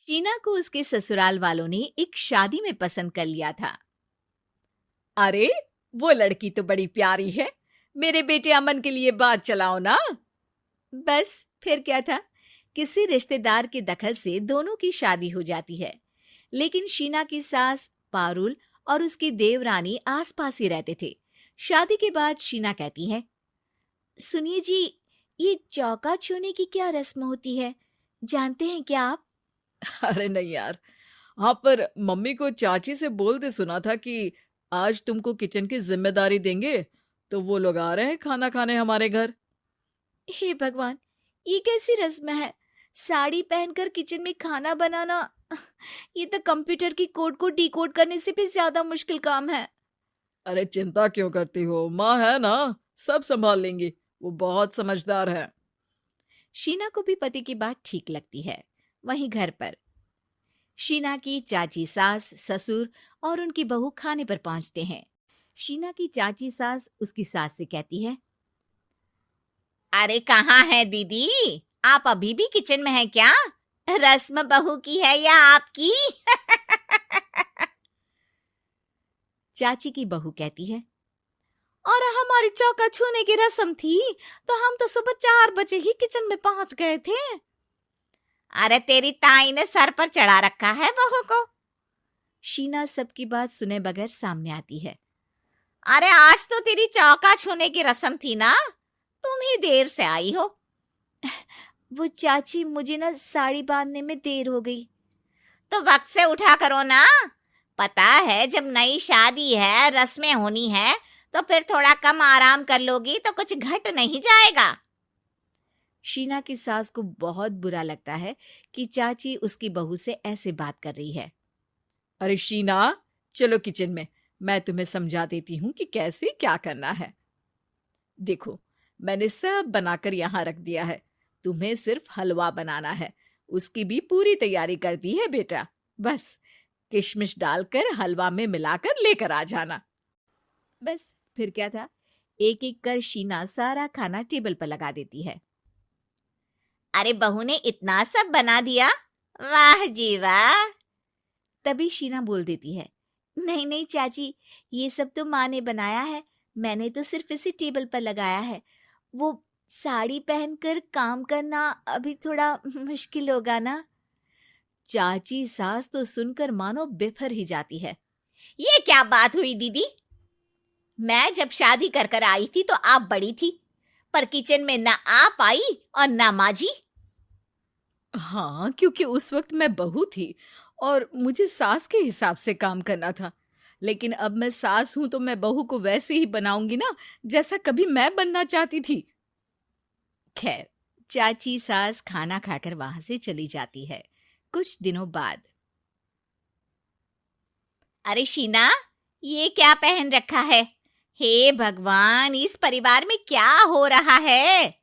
शीना को उसके ससुराल वालों ने एक शादी में पसंद कर लिया था। अरे, वो लड़की तो बड़ी प्यारी है। मेरे बेटे अमन के लिए बात चलाओ ना। बस फिर क्या था, किसी रिश्तेदार के दखल से दोनों की शादी हो जाती है। लेकिन शीना की सास पारुल और उसकी देवरानी आसपास ही रहते थे। शादी के बाद शीना कहती है, सुनिए जी, ये चौका छूने की क्या रस्म होती है, जानते हैं क्या आप? अरे नहीं यार। हाँ, पर मम्मी को चाची से बोलते सुना था कि आज तुमको किचन की जिम्मेदारी देंगे, तो वो लोग आ रहे हैं खाना खाने हमारे घर। हे भगवान, ये कैसी रस्म है? साड़ी पहनकर किचन में खाना बनाना, ये तो कंप्यूटर की कोड को डिकोड करने से भी ज्यादा मुश्किल काम है। अरे चिंता क्यों करती हो, माँ है ना, सब संभाल लेंगी। वो बहुत समझदार है। शीना को भी पति की बात ठीक लगती है। वहीं घर पर शीना की चाची सास, ससुर और उनकी बहू खाने पर पहुंचते हैं। शीना की चाची सास उसकी सास से कहती है, अरे कहाँ है दीदी, आप अभी भी किचन में हैं क्या? रस्म बहू की है या आपकी? चाची की बहू कहती है, और हमारी चौका छूने की रस्म थी तो हम तो सुबह 4 बजे ही किचन में पहुंच गए थे। अरे तेरी ताई ने सर पर चढ़ा रखा है बहू को। शीना सबकी बात सुने बगैर सामने आती है। अरे आज तो तेरी चौका छूने की रस्म थी ना, तुम ही देर से आई हो। वो चाची, मुझे ना साड़ी बांधने में देर हो गई। तो वक्त से उठा करो ना, पता है जब नई शादी है, रस्में होनी है, तो फिर थोड़ा कम आराम कर लोगी तो कुछ घट नहीं जाएगा। शीना की सास को बहुत बुरा लगता है कि चाची उसकी बहू से ऐसे बात कर रही है। अरे शीना, चलो किचन में, मैं तुम्हें समझा देती हूँ कि कैसे क्या करना है। देखो, मैंने सब बनाकर यहाँ रख दिया है। तुम्हें सिर्फ हलवा बनाना है। उसकी भी पूरी तैयारी कर दी है बेटा। बस किशमिश डालकर हलवा में मिलाकर लेकर आ जाना। बस फिर क्या था, एक एक कर शीना सारा खाना टेबल पर लगा देती है। अरे बहू ने इतना सब बना दिया, वाह जी वाह। तभी शीना बोल देती है, नहीं नहीं चाची, ये सब तो माँ ने बनाया है, मैंने तो सिर्फ इसे टेबल पर लगाया है। वो साड़ी पहनकर काम करना अभी थोड़ा मुश्किल होगा ना। चाची सास तो सुनकर मानो बिफर ही जाती है। ये क्या बात हुई दीदी, मैं जब शादी कर कर आई थी तो आप बड़ी थी, पर किचन में ना आप आई और ना माँ जी। हाँ, क्योंकि उस वक्त मैं बहू थी और मुझे सास के हिसाब से काम करना था। लेकिन अब मैं सास हूं तो मैं बहू को वैसे ही बनाऊंगी ना, जैसा कभी मैं बनना चाहती थी। खैर, चाची सास खाना खाकर वहां से चली जाती है। कुछ दिनों बाद, अरे शीना, ये क्या पहन रखा है? हे भगवान, इस परिवार में क्या हो रहा है?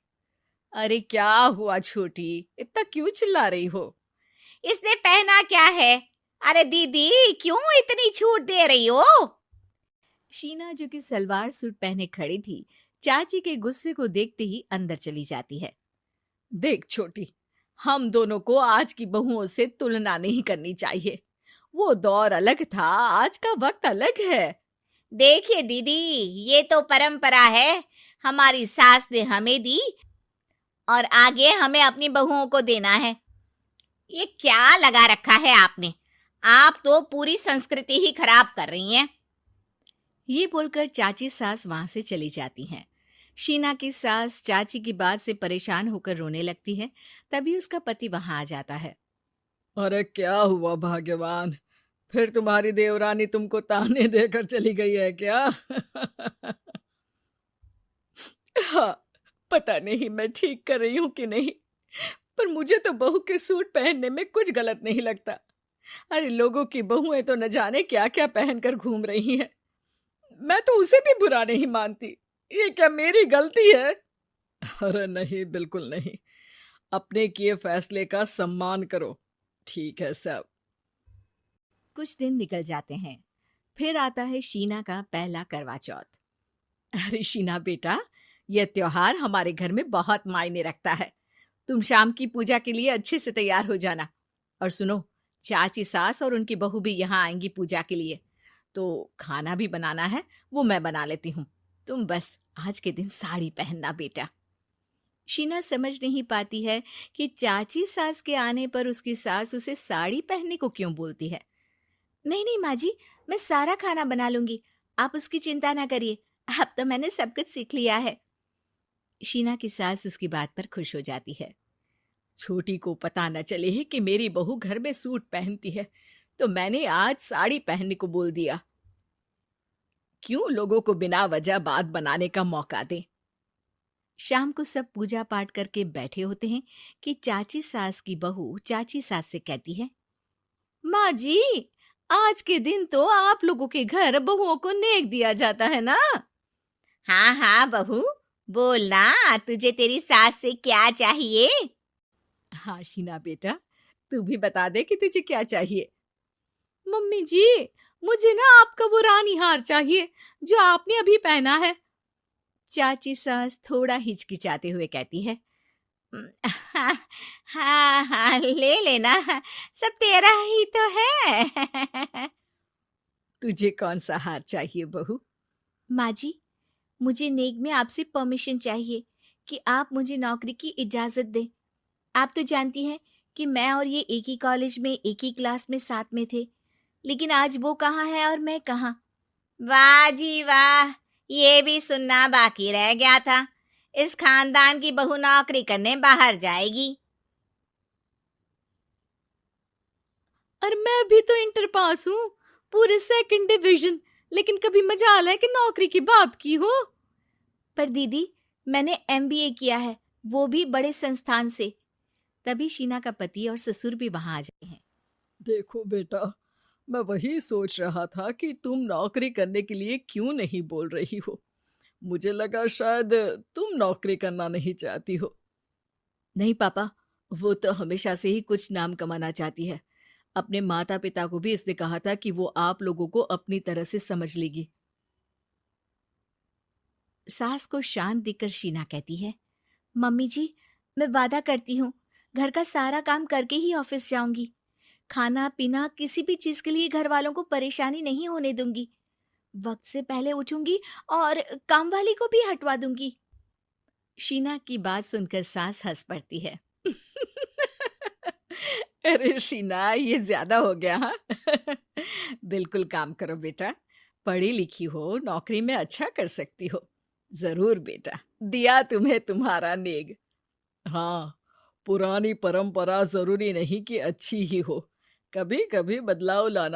अरे क्या हुआ छोटी, इतना क्यों चिल्ला रही हो? इसने पहना क्या है? अरे दीदी, क्यों इतनी छूट दे रही हो? शीना, जो कि सलवार सूट पहने खड़ी थी, चाची के गुस्से को देखते ही अंदर चली जाती है। देख छोटी, हम दोनों को आज की बहुओं से तुलना नहीं करनी चाहिए। वो दौर अलग था, आज का वक्त अलग है। देखिए दीदी, ये तो परंपरा है, हमारी सास ने हमें दी और आगे हमें अपनी बहुओं को देना है। ये क्या लगा रखा है आपने? आप तो पूरी संस्कृति ही खराब कर रही हैं। ये बोलकर चाची सास वहां से चली जाती हैं। शीना की सास चाची की बात से परेशान होकर रोने लगती है। तभी उसका पति वहां आ जाता है। अरे क्या हुआ भाग्यवान, फिर तुम्हारी देवरानी तुमको ताने देकर चली गई है क्या? हाँ, पता नहीं मैं ठीक कर रही हूँ कि नहीं, पर मुझे तो बहू के सूट पहनने में कुछ गलत नहीं लगता। अरे लोगों की बहुएं तो न जाने क्या क्या पहनकर घूम रही हैं। मैं तो उसे भी बुरा नहीं मानती। ये क्या मेरी गलती है? अरे नहीं, बिल्कुल नहीं। अपने किए फैसले का सम्मान करो। ठीक है सब। कुछ दिन निकल जाते हैं। फिर आता है शीना का पहला करवा चौथ। अरे शीना बेटा, यह त्योहार हमारे घर में बहुत मायने रखता है। तुम शाम की पूजा के लिए अच्छे से तैयार हो जाना। और सुनो, चाची सास और उनकी बहू भी यहाँ आएंगी पूजा के लिए, तो खाना भी बनाना है, वो मैं बना लेती हूँ। तुम बस आज के दिन साड़ी पहनना बेटा। शीना समझ नहीं पाती है कि चाची सास के आने पर उसकी सास उसे साड़ी पहनने को क्यों बोलती है। नहीं नहीं माँ जी, मैं सारा खाना बना लूंगी, आप उसकी चिंता ना करिए, अब तो मैंने सब कुछ सीख लिया है। शीना की सास उसकी बात पर खुश हो जाती है। छोटी को पता न चले है कि मेरी बहू घर में सूट पहनती है, तो मैंने आज साड़ी पहनने को बोल दिया। क्यों लोगों को बिना वजह बात बनाने का मौका दें। शाम को सब पूजा पाठ करके बैठे होते हैं कि चाची सास की बहू चाची सास से कहती है, माँ जी, आज के दिन तो आप लोगों के घर बहुओं को नेक दिया जाता है ना। हाँ हाँ बहू, बोलना, तुझे तेरी सास से क्या चाहिए। हाँ शीना बेटा, तू भी बता दे कि तुझे क्या चाहिए। मम्मी जी, मुझे ना आपका वो रानी हार चाहिए जो आपने अभी पहना है। चाची सास थोड़ा हिचकिचाते हुए कहती है, हाँ हाँ हाँ, ले लेना, सब तेरा ही तो है। तुझे कौन सा हार चाहिए बहू। माँ जी, मुझे नेक में आपसे परमिशन चाहिए कि आप मुझे नौकरी की इजाजत दें। आप तो जानती हैं कि मैं और ये एक ही कॉलेज में एक ही क्लास में साथ में थे, लेकिन आज वो कहाँ है और मैं कहाँ। वाह जी वाह, ये भी सुनना बाकी रह गया था, इस खानदान की बहू नौकरी करने बाहर जाएगी। और मैं भी तो इंटर पास हूँ, पूरे 2nd डिवीजन, लेकिन कभी मजाल है कि नौकरी की बात की हो। पर दीदी, मैंने MBA किया है, वो भी बड़े संस्थान से। तभी शीना का पति और ससुर भी वहां आ जाते हैं। देखो बेटा, मैं वही सोच रहा था कि तुम नौकरी करने के लिए क्यों नहीं बोल रही हो। मुझे लगा शायद तुम नौकरी करना नहीं चाहती हो। नहीं पापा, वो तो हमेशा से ही कुछ नाम कमाना चाहती है। अपने माता पिता को भी इसने कहा था कि वो आप लोगों को अपनी तरह से समझ लेगी। सास को शांत दिखकर शीना कहती है, मम्मी जी, मैं वादा करती हूँ, घर का सारा काम करके ही ऑफिस जाऊंगी। खाना पीना किसी भी चीज के लिए घर वालों को परेशानी नहीं होने दूंगी। वक्त से पहले उठूंगी और काम वाली को भी हटवा दूंगी। शीना की बात सुनकर सास हंस पड़ती है। अरे शीना, ये ज्यादा हो गया हाँ। बिल्कुल काम करो बेटा, पढ़ी लिखी हो, नौकरी में अच्छा कर सकती हो। जरूर बेटा, दिया तुम्हें तुम्हारा नेग। हाँ, पुरानी परंपरा जरूरी नहीं कि अच्छी ही हो, कभी कभी बदलाव लाना